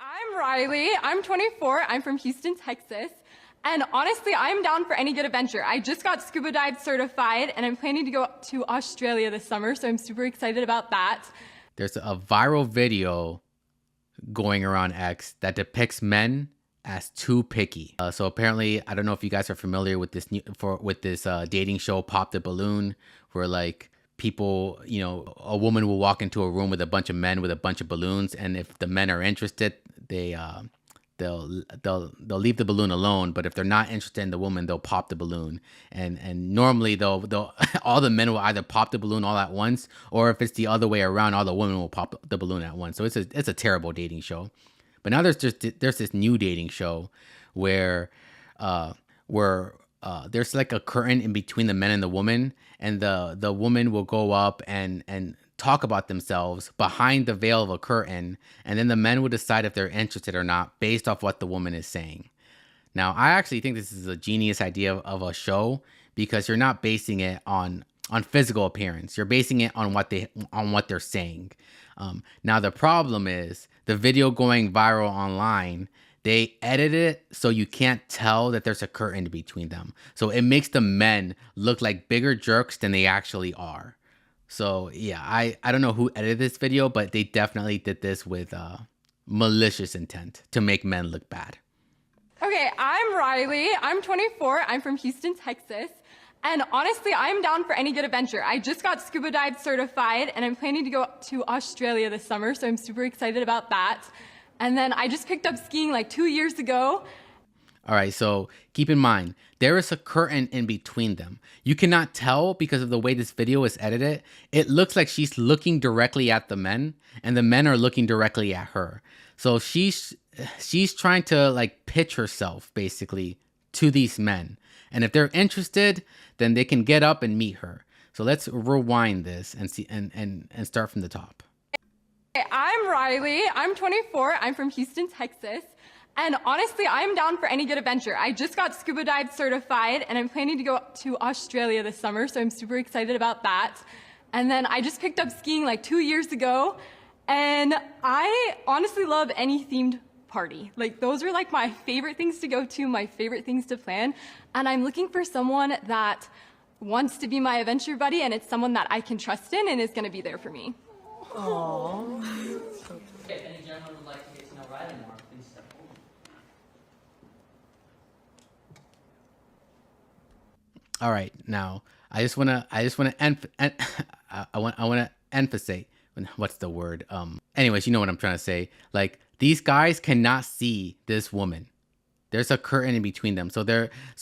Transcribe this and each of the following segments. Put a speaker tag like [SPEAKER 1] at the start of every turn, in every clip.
[SPEAKER 1] I'm Riley. I'm 24. I'm from Houston, Texas. And honestly, I'm down for any good adventure. I just got scuba dive certified and I'm planning to go to Australia this summer, so I'm super excited about that.
[SPEAKER 2] There's a viral video going around X that depicts men as too picky. So apparently, I don't know if you guys are familiar with this dating show, Pop the Balloon, where like people, a woman will walk into a room with a bunch of men with a bunch of balloons, and if the men are interested, they'll leave the balloon alone. But if they're not interested in the woman, they'll pop the balloon. And normally they'll all the men will either pop the balloon all at once, or if it's the other way around, all the women will pop the balloon at once. So it's a terrible dating show. But now there's this new dating show where there's like a curtain in between the men and the woman, and the woman will go up and talk about themselves behind the veil of a curtain, and then the men will decide if they're interested or not based off what the woman is saying. Now, I actually think this is a genius idea of a show, because you're not basing it on physical appearance. You're basing it on what they're saying. Now the problem is the video going viral online. They edit it so you can't tell that there's a curtain between them. So it makes the men look like bigger jerks than they actually are. So yeah, I don't know who edited this video, but they definitely did this with malicious intent to make men look bad.
[SPEAKER 1] Okay, I'm Riley. I'm 24. I'm from Houston, Texas. And honestly, I'm down for any good adventure. I just got scuba dive certified and I'm planning to go to Australia this summer, so I'm super excited about that. And then I just picked up skiing like 2 years ago.
[SPEAKER 2] All right, so keep in mind, there is a curtain in between them. You cannot tell because of the way this video is edited. It looks like she's looking directly at the men, and the men are looking directly at her. So she's trying to like pitch herself basically to these men. And if they're interested, then they can get up and meet her. So let's rewind this and see and start from the top.
[SPEAKER 1] I'm Riley. I'm 24. I'm from Houston, Texas. And honestly, I'm down for any good adventure. I just got scuba dive certified and I'm planning to go to Australia this summer, so I'm super excited about that. And then I just picked up skiing like 2 years ago, and I honestly love any themed party. Like, those are like my favorite things to go to, my favorite things to plan. And I'm looking for someone that wants to be my adventure buddy, and it's someone that I can trust in and is going to be there for me.
[SPEAKER 3] Aww. If any gentleman would like to get to know Riley more, please step forward.
[SPEAKER 2] All right, now I just wanna emphasize. What's the word? Anyways, you know what I'm trying to say. Like, these guys cannot see this woman. There's a curtain in between them. So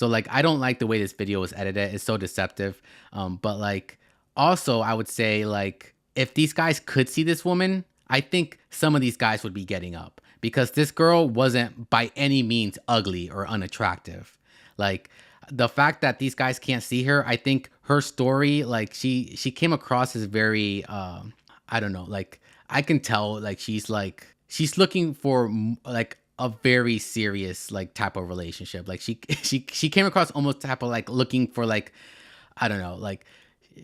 [SPEAKER 2] like, I don't like the way this video was edited. It's so deceptive. But like, also I would say, like, if these guys could see this woman, I think some of these guys would be getting up, because this girl wasn't by any means ugly or unattractive. Like, the fact that these guys can't see her, I think her story, like, she came across as very, I don't know, like, I can tell, like, she's looking for like a very serious like type of relationship. Like, she came across almost type of like looking for, like, I don't know, like,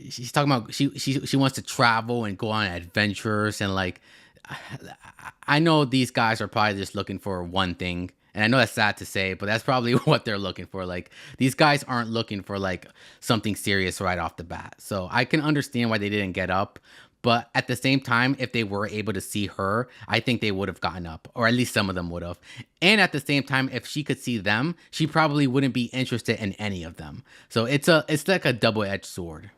[SPEAKER 2] she's talking about she wants to travel and go on adventures, and like, I know these guys are probably just looking for one thing, and I know that's sad to say, but that's probably what they're looking for. Like, these guys aren't looking for like something serious right off the bat. So I can understand why they didn't get up, but at the same time, if they were able to see her, I think they would have gotten up, or at least some of them would have. And at the same time, if she could see them, she probably wouldn't be interested in any of them. So it's like a double-edged sword.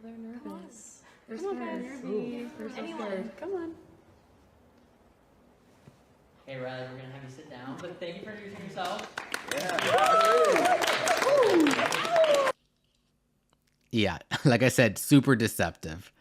[SPEAKER 4] They're nervous. They're scared. They're so scared. Come on.
[SPEAKER 3] Hey Riley, we're gonna have you sit down, but thank you for introducing yourself.
[SPEAKER 2] Yeah, like I said, super deceptive.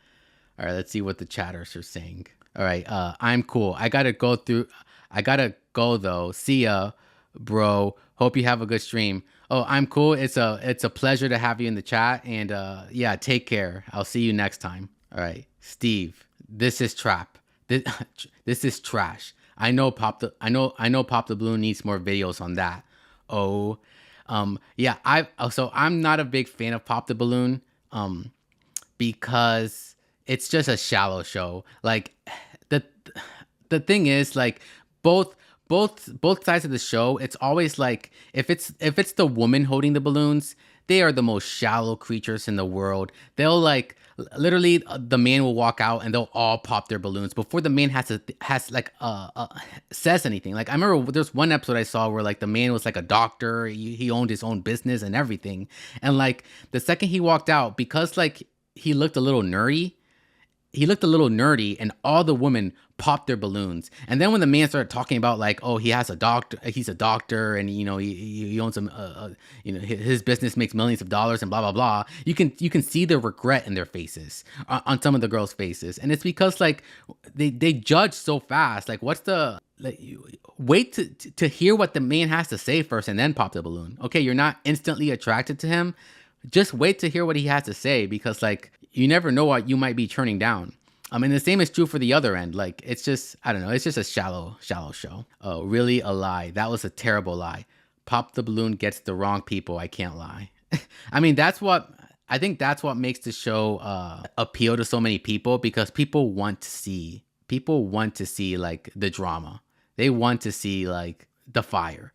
[SPEAKER 2] All right, let's see what the chatters are saying. All right, I'm cool. I gotta go though. See ya, bro. Hope you have a good stream. Oh, I'm cool. It's a pleasure to have you in the chat, and yeah, take care. I'll see you next time. All right, Steve. This is trap. This is trash. I know Pop the Balloon needs more videos on that. Oh, yeah. I'm not a big fan of Pop the Balloon, because it's just a shallow show. Like the thing is, like, both sides of the show, it's always like, if it's the woman holding the balloons, they are the most shallow creatures in the world. They'll like literally the man will walk out and they'll all pop their balloons before the man says anything. Like, I remember there's one episode I saw where like the man was like a doctor, he owned his own business and everything, and like the second he walked out, because like he looked a little nerdy, and all the women popped their balloons. And then when the man started talking about like, oh, he's a doctor, and you know he owns his business makes millions of dollars and blah blah blah, you can see the regret in their faces, on some of the girls' faces. And it's because like they judge so fast. Like, what's the, like, wait to hear what the man has to say first and then pop the balloon. Okay, you're not instantly attracted to him, just wait to hear what he has to say, because like you never know what you might be turning down. I mean, the same is true for the other end. Like, it's just, I don't know, it's just a shallow show. Oh, really? A lie. That was a terrible lie. Pop the balloon gets the wrong people. I can't lie. I mean, I think that's what makes the show appeal to so many people, because people want to see like the drama. They want to see like the fire.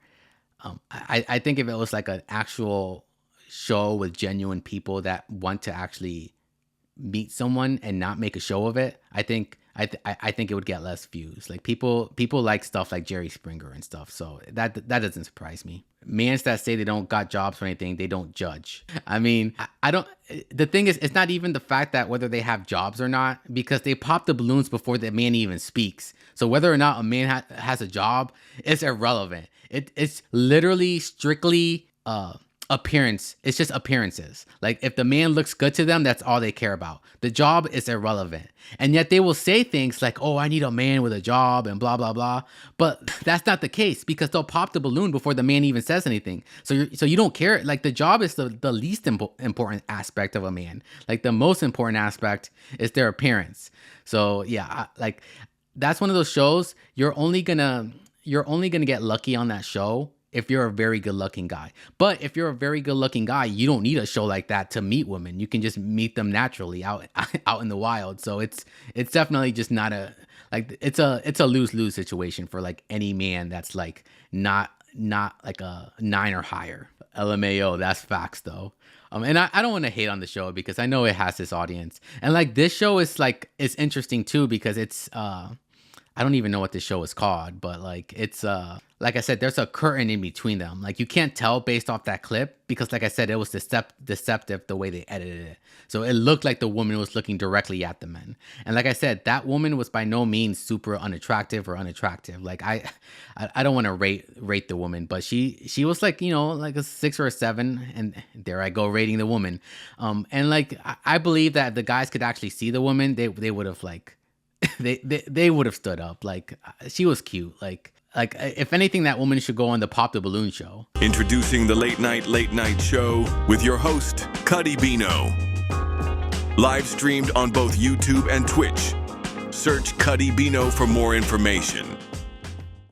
[SPEAKER 2] I think if it was like an actual show with genuine people that want to actually meet someone and not make a show of it, I think it would get less views. Like, people like stuff like Jerry Springer and stuff, so that doesn't surprise me. Mans that say they don't got jobs or anything, they don't judge. I mean, I don't. The thing is, it's not even the fact that whether they have jobs or not, because they pop the balloons before the man even speaks. So whether or not a man has a job, it's irrelevant. It's literally strictly appearance. It's just appearances. Like, if the man looks good to them, that's all they care about. The job is irrelevant. And yet they will say things like, oh, I need a man with a job and blah blah blah, but that's not the case, because they'll pop the balloon before the man even says anything. So you don't care. Like, the job is the least important aspect of a man. Like, the most important aspect is their appearance. So yeah, like, that's one of those shows you're only gonna get lucky on that show if you're a very good looking guy. But if you're a very good looking guy, you don't need a show like that to meet women. You can just meet them naturally out in the wild. So it's definitely just not it's a lose-lose situation for like any man that's like not like a 9 or higher. LMAO, that's facts though. And I don't want to hate on the show, because I know it has this audience. And like, this show is like, it's interesting too, because it's I don't even know what this show is called, but like, it's like I said, there's a curtain in between them. Like, you can't tell based off that clip, because like I said, it was deceptive the way they edited it. So it looked like the woman was looking directly at the men. And like I said, that woman was by no means super unattractive. Like, I don't want to rate the woman, but she was like, you know, like a 6 or a 7, and there I go rating the woman. And like, I believe that if the guys could actually see the woman, they would have like, they would have stood up. Like, she was cute. Like, if anything, that woman should go on the Pop the Balloon show.
[SPEAKER 5] Introducing the late night show with your host, Cuddy Bino. Live streamed on both YouTube and Twitch. Search Cuddy Bino for more information.